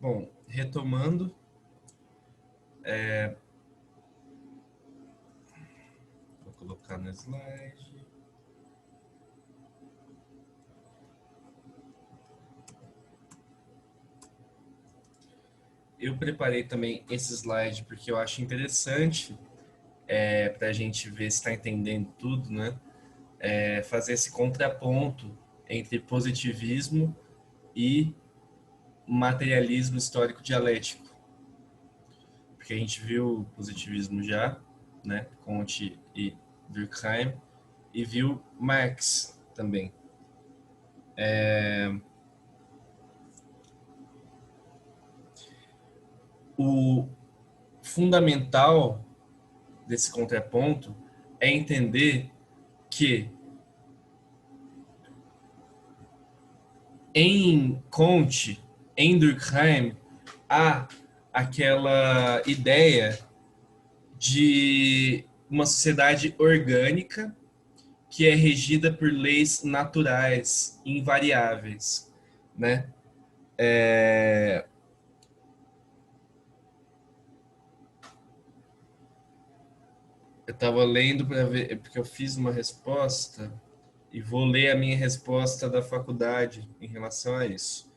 Bom, retomando, vou colocar no slide. Eu preparei também esse slide porque eu acho interessante para a gente ver se está entendendo tudo, né? Fazer esse contraponto entre positivismo e materialismo histórico dialético. Porque a gente viu o positivismo já, né? Comte e Durkheim, e viu Marx também. O fundamental desse contraponto é entender que em Comte, em Durkheim, há aquela ideia de uma sociedade orgânica que é regida por leis naturais invariáveis, né? Eu estava lendo para ver, porque eu fiz uma resposta e vou ler a minha resposta da faculdade em relação a isso.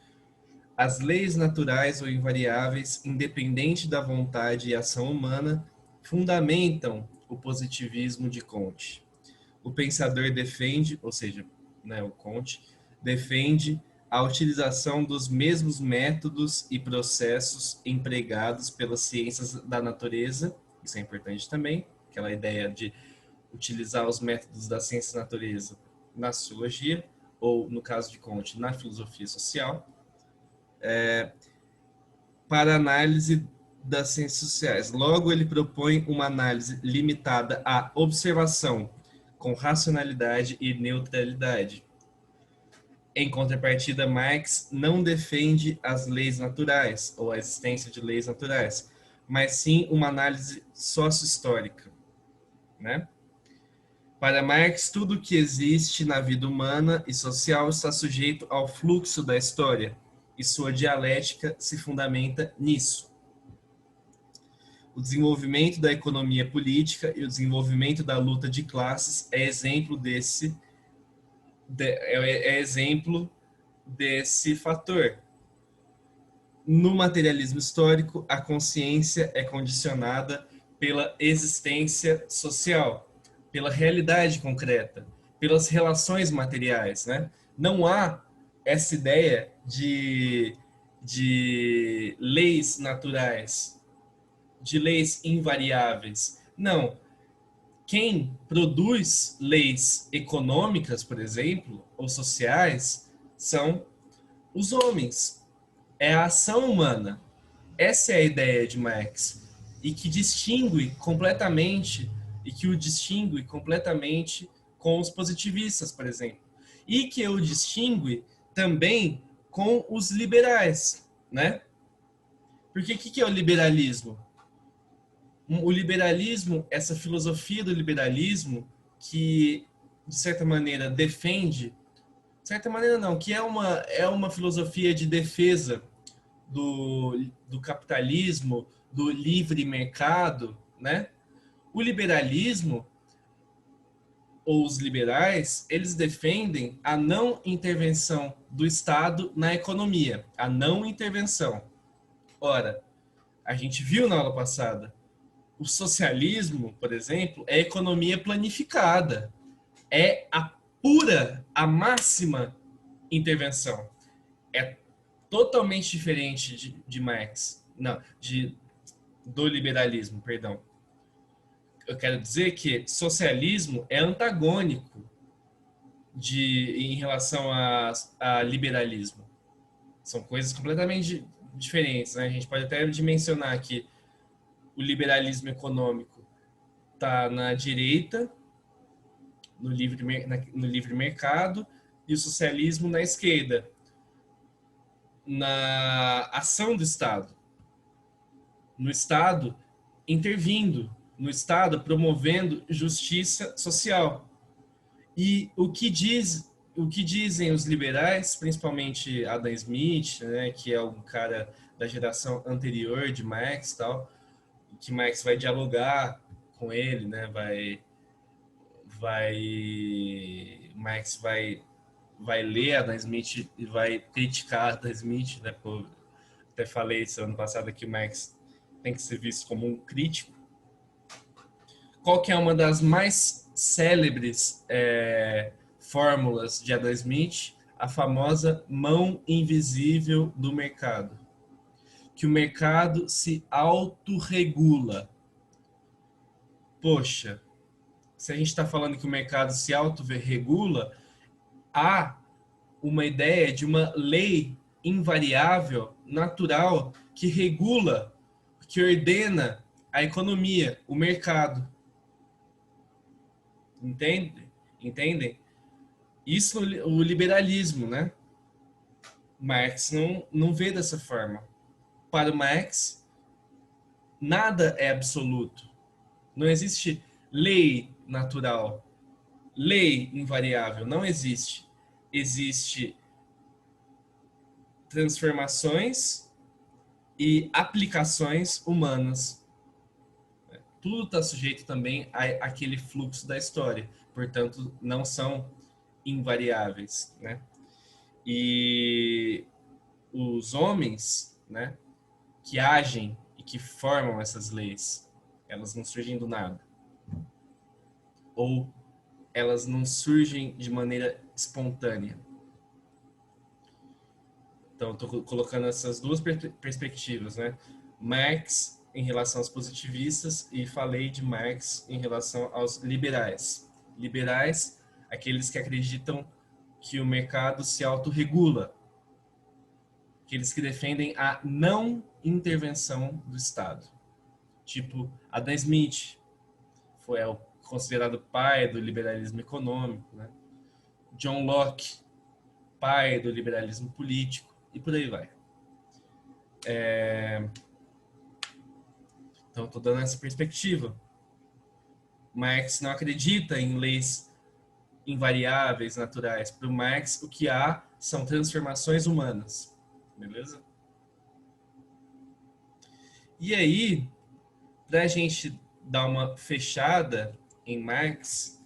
As leis naturais ou invariáveis, independente da vontade e ação humana, fundamentam o positivismo de Comte. O pensador defende, ou seja, né, o Comte, defende a utilização dos mesmos métodos e processos empregados pelas ciências da natureza, isso é importante também, aquela ideia de utilizar os métodos da ciência da natureza na sociologia, ou, no caso de Comte, na filosofia social, para análise das ciências sociais. Logo, ele propõe uma análise limitada à observação, com racionalidade e neutralidade. Em contrapartida, Marx não defende as leis naturais, ou a existência de leis naturais, mas sim uma análise sócio-histórica, né? Para Marx, tudo que existe na vida humana e social está sujeito ao fluxo da história, e sua dialética se fundamenta nisso. O desenvolvimento da economia política e o desenvolvimento da luta de classes é exemplo desse fator. No materialismo histórico, a consciência é condicionada pela existência social, pela realidade concreta, pelas relações materiais, né? Não há essa ideia de leis naturais, de leis invariáveis. Não. Quem produz leis econômicas, por exemplo, ou sociais, são os homens. É a ação humana. Essa é a ideia de Marx. E que distingue completamente, e que o distingue completamente com os positivistas, por exemplo. E que o distingue também com os liberais, né? Porque o que é o liberalismo? O liberalismo, essa filosofia do liberalismo, que de certa maneira defende, de certa maneira não, que é uma filosofia de defesa do capitalismo, do livre mercado, né? O liberalismo, ou os liberais, eles defendem a não intervenção do Estado na economia, a não intervenção. Ora, a gente viu na aula passada, o socialismo, por exemplo, é economia planificada. É a máxima intervenção. É totalmente diferente de Marx. Não, do liberalismo, perdão. Eu quero dizer que socialismo é antagônico em relação a liberalismo. São coisas completamente diferentes, né? A gente pode até dimensionar aqui o liberalismo econômico está na direita, no livre mercado, e o socialismo na esquerda, na ação do Estado. No Estado intervindo, no Estado promovendo justiça social. E o que diz o que dizem os liberais, principalmente Adam Smith, né, que é um cara da geração anterior de Marx e tal, que Marx vai dialogar com ele, né, Marx vai ler Adam Smith e vai criticar Adam Smith, né, até falei isso ano passado que Marx tem que ser visto como um crítico. Qual que é uma das mais célebres fórmulas de Adam Smith? A famosa mão invisível do mercado. Que o mercado se autorregula. Poxa, se a gente está falando que o mercado se autorregula, há uma ideia de uma lei invariável, natural, que regula, que ordena a economia, o mercado. Entendem? Isso o liberalismo, né? Marx não vê dessa forma. Para o Marx, nada é absoluto. Não existe lei natural, lei invariável, não existe. Existe transformações e aplicações humanas. Tudo está sujeito também àquele fluxo da história. Portanto, não são invariáveis, né? E os homens, né, que agem e que formam essas leis, elas não surgem do nada. Ou elas não surgem de maneira espontânea. Então, estou colocando essas duas perspectivas, né? Marx em relação aos positivistas e falei de Marx em relação aos liberais. Liberais, aqueles que acreditam que o mercado se autorregula, aqueles que defendem a não intervenção do Estado. Tipo, Adam Smith foi considerado pai do liberalismo econômico, né? John Locke, pai do liberalismo político, e por aí vai. Então, estou dando essa perspectiva. Marx não acredita em leis invariáveis, naturais. Para o Marx, o que há são transformações humanas. Beleza? E aí, para a gente dar uma fechada em Marx,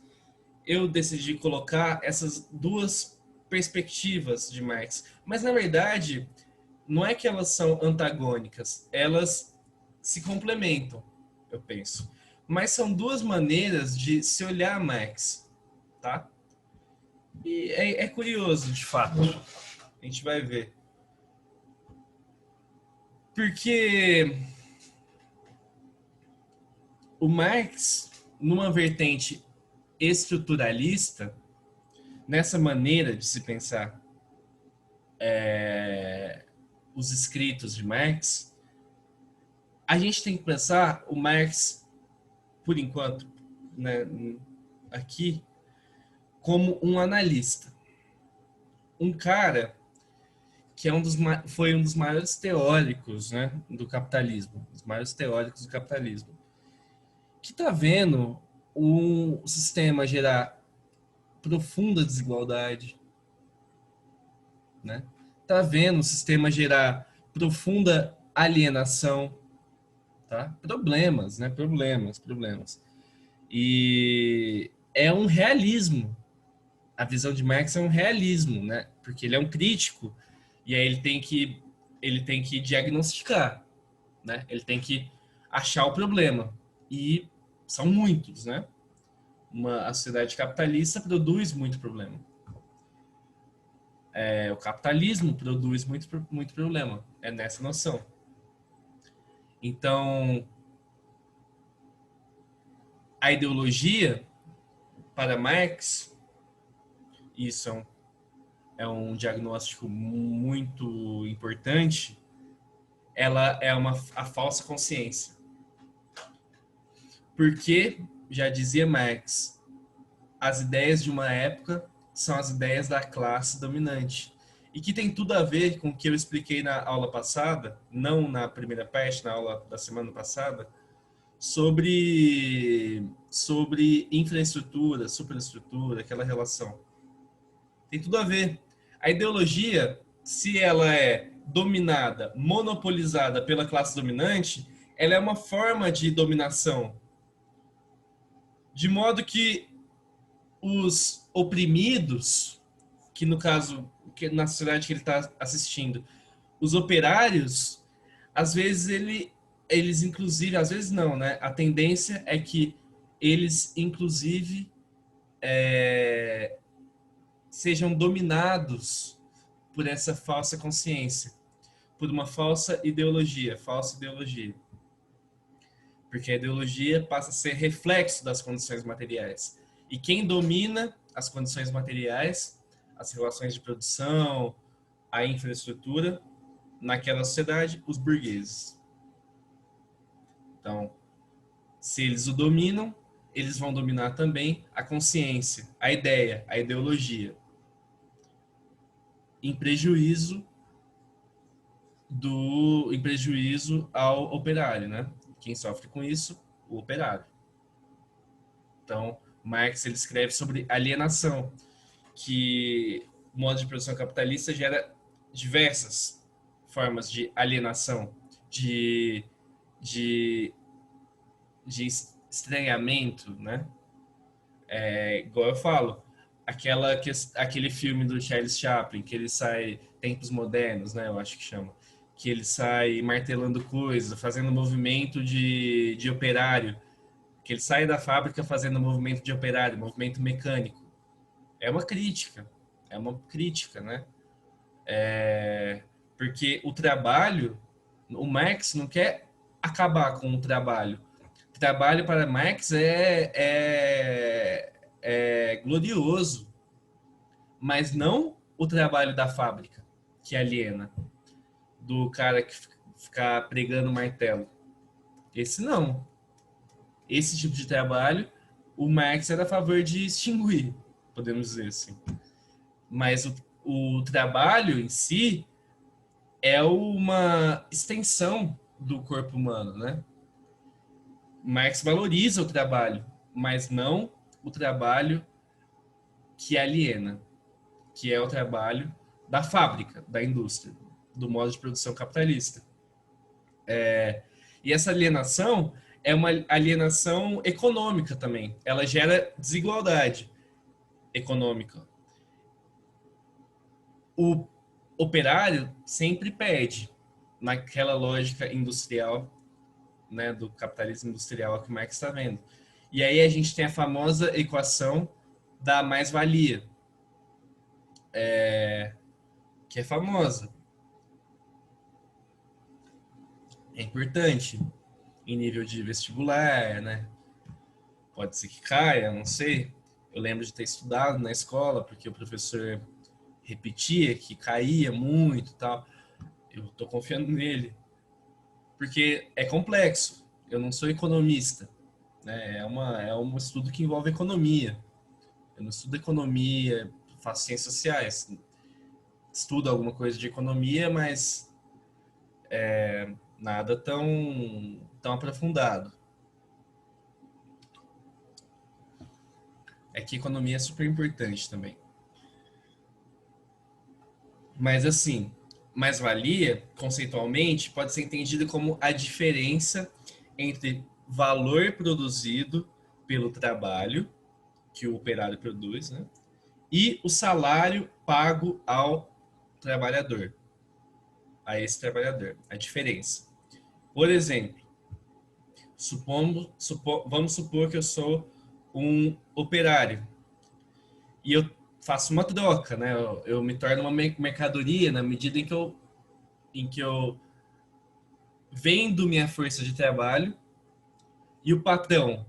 eu decidi colocar essas duas perspectivas de Marx. Mas, na verdade, não é que elas são antagônicas, elas se complementam, eu penso. Mas são duas maneiras de se olhar Marx, tá? E é curioso, de fato. A gente vai ver. Porque o Marx, numa vertente estruturalista, nessa maneira de se pensar os escritos de Marx, a gente tem que pensar o Marx, por enquanto, né, aqui, como um analista. Um cara que foi um dos maiores teóricos, né, do capitalismo, os maiores teóricos do capitalismo, que está vendo um sistema gerar profunda desigualdade, né? Tá vendo o sistema gerar profunda alienação, tá? Problemas, né? Problemas. E é um realismo. A visão de Marx é um realismo, né? Porque ele é um crítico e aí ele tem que diagnosticar, né? Ele tem que achar o problema. E são muitos, né? A sociedade capitalista produz muito problema. O capitalismo produz muito problema. É nessa noção. Então, a ideologia, para Marx, isso é um diagnóstico muito importante, ela é a falsa consciência. Porque, já dizia Marx, as ideias de uma época são as ideias da classe dominante. E que tem tudo a ver com o que eu expliquei na aula passada, não na primeira parte, na aula da semana passada, sobre infraestrutura, superestrutura, aquela relação. Tem tudo a ver. A ideologia, se ela é dominada, monopolizada pela classe dominante, ela é uma forma de dominação. De modo que os oprimidos, que no caso, que na sociedade que ele está assistindo, os operários, às vezes eles inclusive, às vezes não, né? A tendência é que eles inclusive sejam dominados por essa falsa consciência, por uma falsa ideologia, porque a ideologia passa a ser reflexo das condições materiais. E quem domina as condições materiais, as relações de produção, a infraestrutura, naquela sociedade, os burgueses. Então, se eles o dominam, eles vão dominar também a consciência, a ideia, a ideologia, em prejuízo ao operário, né? Quem sofre com isso? O operário. Então, Marx ele escreve sobre alienação, que o modo de produção capitalista gera diversas formas de alienação, de, de estranhamento, né? Igual eu falo, aquele filme do Charles Chaplin, que ele sai, Tempos Modernos, né? Eu acho que chama. Que ele sai martelando coisas, fazendo movimento de operário. Que ele sai da fábrica fazendo movimento de operário, movimento mecânico. É uma crítica, né? Porque o trabalho, o Marx não quer acabar com o trabalho. O trabalho para Marx é glorioso, mas não o trabalho da fábrica, que aliena, do cara que fica pregando martelo. Esse não. Esse tipo de trabalho, o Marx era a favor de extinguir, podemos dizer assim. Mas o trabalho em si é uma extensão do corpo humano, né? Marx valoriza o trabalho, mas não o trabalho que aliena, que é o trabalho da fábrica, da indústria, do modo de produção capitalista. E essa alienação é uma alienação econômica também. Ela gera desigualdade econômica. O operário sempre perde naquela lógica industrial, né, do capitalismo industrial que o Marx está vendo. E aí a gente tem a famosa equação da mais-valia, que é famosa. É importante em nível de vestibular, né? Pode ser que caia, não sei. Eu lembro de ter estudado na escola, porque o professor repetia que caía muito e tal. Eu tô confiando nele, porque é complexo. Eu não sou economista, né? É um estudo que envolve economia. Eu não estudo economia, faço ciências sociais. Estudo alguma coisa de economia, mas nada tão aprofundado. É que economia é super importante também. Mas assim, mais-valia, conceitualmente, pode ser entendida como a diferença entre valor produzido pelo trabalho que o operário produz, né? E o salário pago ao trabalhador, a esse trabalhador, a diferença. Por exemplo, vamos supor que eu sou um operário e eu faço uma troca, né? Eu me torno uma mercadoria na medida em que eu vendo minha força de trabalho e o patrão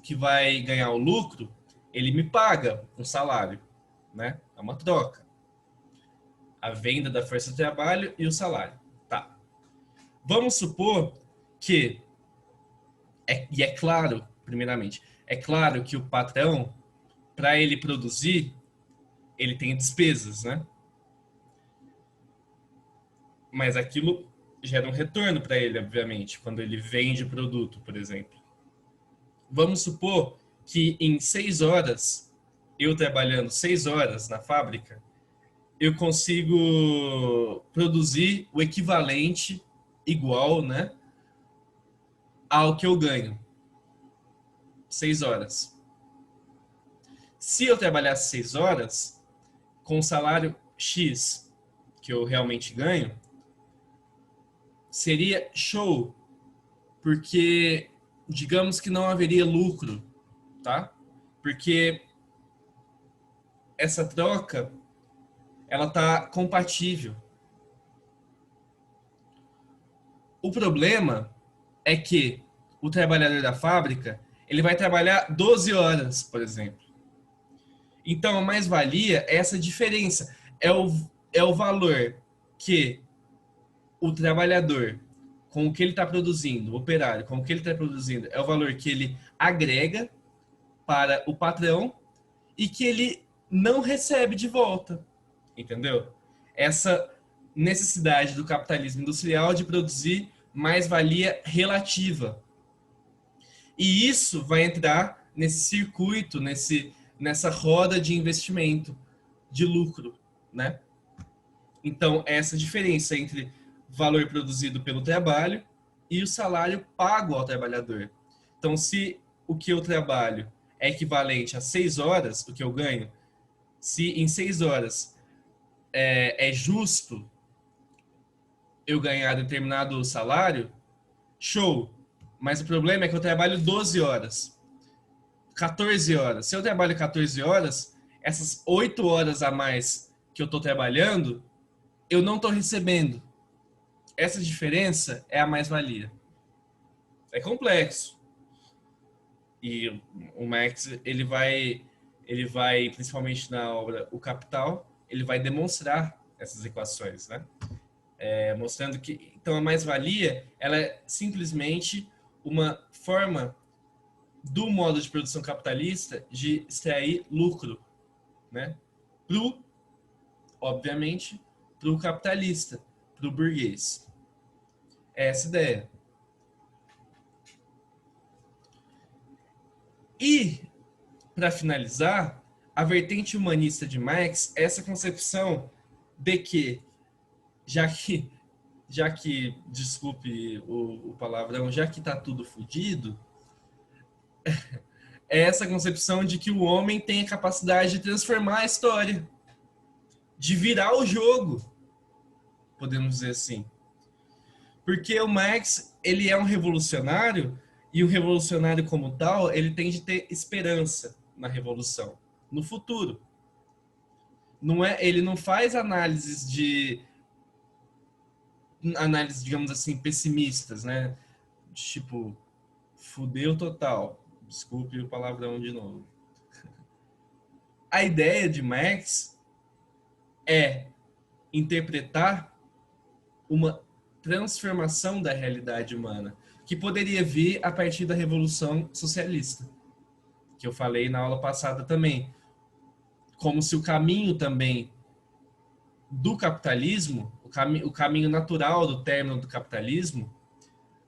que vai ganhar o lucro, ele me paga um salário, né? É uma troca. A venda da força de trabalho e o salário. Tá. Vamos supor que, e é claro, primeiramente, é claro que o patrão, para ele produzir, ele tem despesas, né? Mas aquilo gera um retorno para ele, obviamente, quando ele vende o produto, por exemplo. Vamos supor que em 6 horas eu trabalhando 6 horas na fábrica, eu consigo produzir o equivalente igual, né, ao que eu ganho 6 horas. Se eu trabalhasse 6 horas com o salário X que eu realmente ganho, seria show, porque digamos que não haveria lucro, tá? Porque essa troca ela tá compatível. O problema é que o trabalhador da fábrica, ele vai trabalhar 12 horas, por exemplo. Então, a mais-valia é essa diferença. É o valor que o trabalhador, com o que ele está produzindo, o operário, com o que ele está produzindo, é o valor que ele agrega para o patrão e que ele não recebe de volta. Entendeu? Essa necessidade do capitalismo industrial de produzir mais-valia relativa. E isso vai entrar nesse circuito, nessa roda de investimento, de lucro, né? Então, essa diferença entre valor produzido pelo trabalho e o salário pago ao trabalhador. Então, se o que eu trabalho é equivalente a 6 horas, o que eu ganho, se em 6 horas é justo eu ganhar determinado salário, show. Mas o problema é que eu trabalho 12 horas, 14 horas. Se eu trabalho 14 horas, essas 8 horas a mais que eu estou trabalhando, eu não estou recebendo. Essa diferença é a mais-valia. É complexo. E o Marx, ele vai, principalmente na obra O Capital, ele vai demonstrar essas equações, né? Mostrando que então a mais-valia ela é simplesmente uma forma do modo de produção capitalista de extrair lucro, né? Pro, obviamente, pro capitalista, pro burguês. É essa ideia. E para finalizar, a vertente humanista de Marx é essa concepção de que já que desculpe o palavrão, já que está tudo fodido, é essa concepção de que o homem tem a capacidade de transformar a história, de virar o jogo, podemos dizer assim. Porque o Marx, ele é um revolucionário, e o revolucionário como tal, ele tem de ter esperança na revolução, no futuro. Ele não faz análises, digamos assim, pessimistas, né? Tipo, fudeu total. Desculpe o palavrão de novo. A ideia de Marx é interpretar uma transformação da realidade humana, que poderia vir a partir da Revolução Socialista, que eu falei na aula passada também. Como se o caminho também do capitalismo, o caminho natural do término do capitalismo,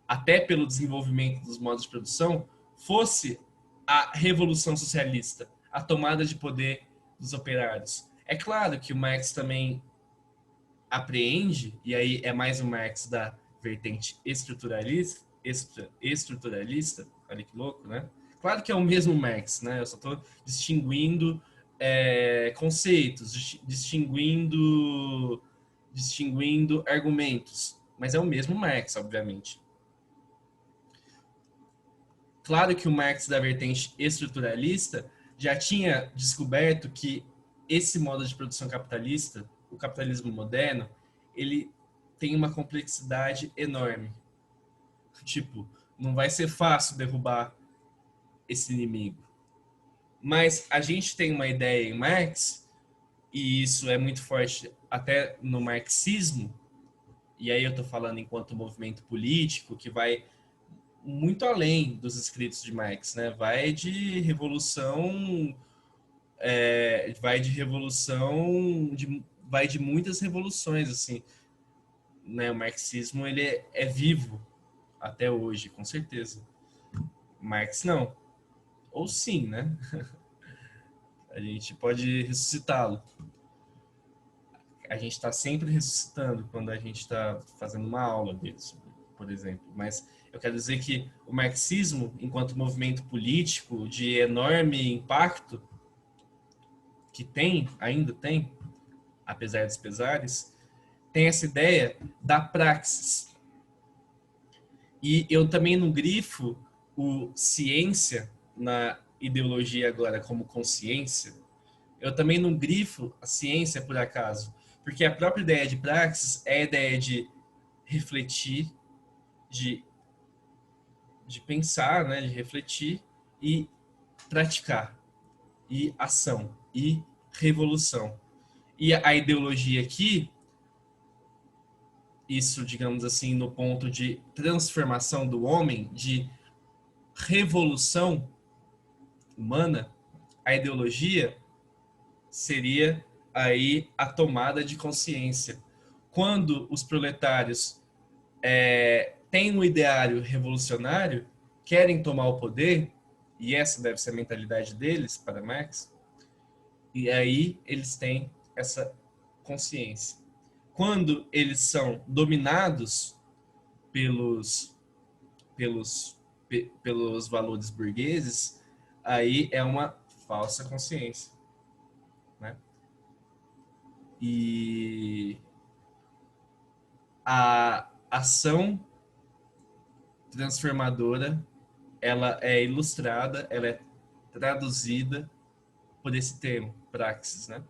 até pelo desenvolvimento dos modos de produção, fosse a revolução socialista, a tomada de poder dos operários. É claro que o Marx também apreende, e aí é mais um Marx da vertente estruturalista, olha que louco, né? Claro que é o mesmo Marx, né? Eu só estou distinguindo conceitos, distinguindo argumentos, mas é o mesmo Marx, obviamente. Claro que o Marx da vertente estruturalista já tinha descoberto que esse modo de produção capitalista, o capitalismo moderno, ele tem uma complexidade enorme. Tipo, não vai ser fácil derrubar esse inimigo. Mas a gente tem uma ideia em Marx, e isso é muito forte até no marxismo, e aí eu estou falando enquanto movimento político, que vai muito além dos escritos de Marx, né? Vai de muitas revoluções, assim, né? O marxismo ele é vivo até hoje, com certeza. Marx não, ou sim, né? A gente pode ressuscitá-lo. A gente está sempre ressuscitando quando a gente está fazendo uma aula disso, por exemplo. Mas eu quero dizer que o marxismo, enquanto movimento político de enorme impacto, que tem, ainda tem, apesar dos pesares, tem essa ideia da praxis. E eu também não grifo o ciência na ideologia agora como consciência. Eu também não grifo a ciência por acaso, porque a própria ideia de praxis é a ideia de refletir, de, de pensar, né, de refletir e praticar, e ação, e revolução. E a ideologia aqui, isso, digamos assim, no ponto de transformação do homem, de revolução humana, a ideologia seria aí a tomada de consciência. Quando os proletários têm um ideário revolucionário, querem tomar o poder, e essa deve ser a mentalidade deles, para Marx, e aí eles têm essa consciência. Quando eles são dominados pelos, pelos valores burgueses, aí é uma falsa consciência, né? E a ação transformadora, ela é ilustrada, ela é traduzida por esse termo, praxis, né?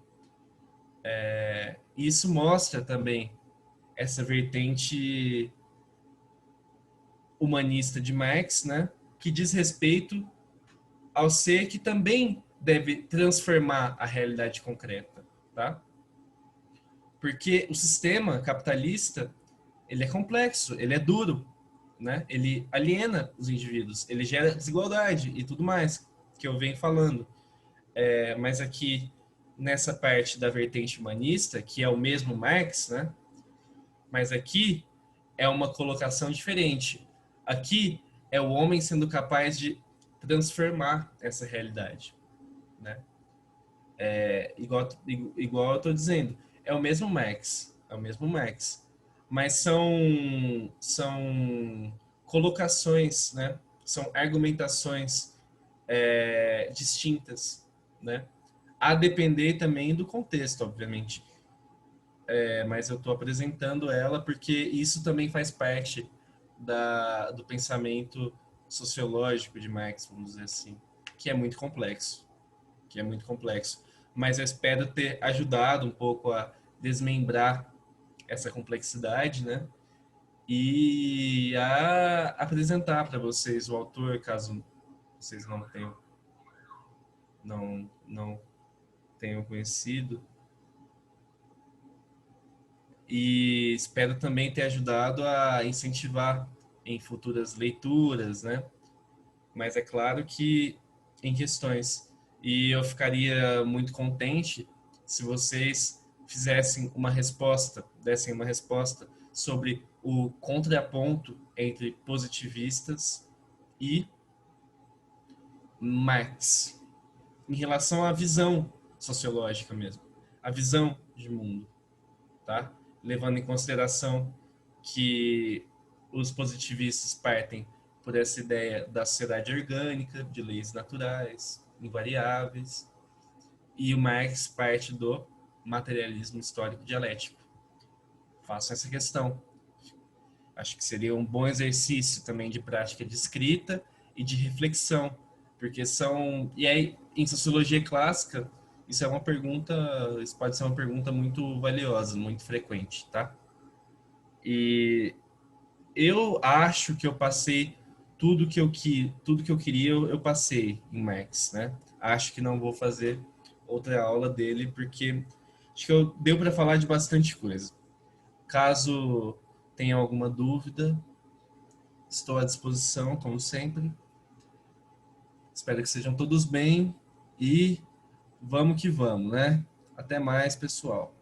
Isso mostra também essa vertente humanista de Marx, né? Que diz respeito ao ser que também deve transformar a realidade concreta, tá? Porque o sistema capitalista, ele é complexo, ele é duro, né? Ele aliena os indivíduos, ele gera desigualdade e tudo mais que eu venho falando. Mas aqui, nessa parte da vertente humanista, que é o mesmo Marx, né? Mas aqui é uma colocação diferente. Aqui é o homem sendo capaz de transformar essa realidade, né? Igual eu estou dizendo, é o mesmo Marx, é o mesmo Marx, mas são colocações, né? São argumentações distintas, né? A depender também do contexto, obviamente. Mas eu estou apresentando ela porque isso também faz parte do pensamento sociológico de Marx, vamos dizer assim, que é muito complexo, que é muito complexo. Mas eu espero ter ajudado um pouco a desmembrar essa complexidade, né? E a apresentar para vocês o autor, caso vocês não tenham conhecido. E espero também ter ajudado a incentivar em futuras leituras, né? Mas é claro que em questões. E eu ficaria muito contente se vocês fizessem uma resposta, dessem uma resposta sobre o contraponto entre positivistas e Marx, em relação à visão sociológica mesmo, a visão de mundo, tá? Levando em consideração que os positivistas partem por essa ideia da sociedade orgânica, de leis naturais, invariáveis, e o Marx parte do materialismo histórico dialético. Faço essa questão. Acho que seria um bom exercício também de prática de escrita e de reflexão, porque são... E aí, em sociologia clássica, isso é uma pergunta, isso pode ser uma pergunta muito valiosa, muito frequente, tá? E eu acho que eu passei tudo que eu queria, eu passei em Marx, né? Acho que não vou fazer outra aula dele porque acho que deu para falar de bastante coisa. Caso tenha alguma dúvida, estou à disposição, como sempre. Espero que sejam todos bem e vamos que vamos, né? Até mais, pessoal.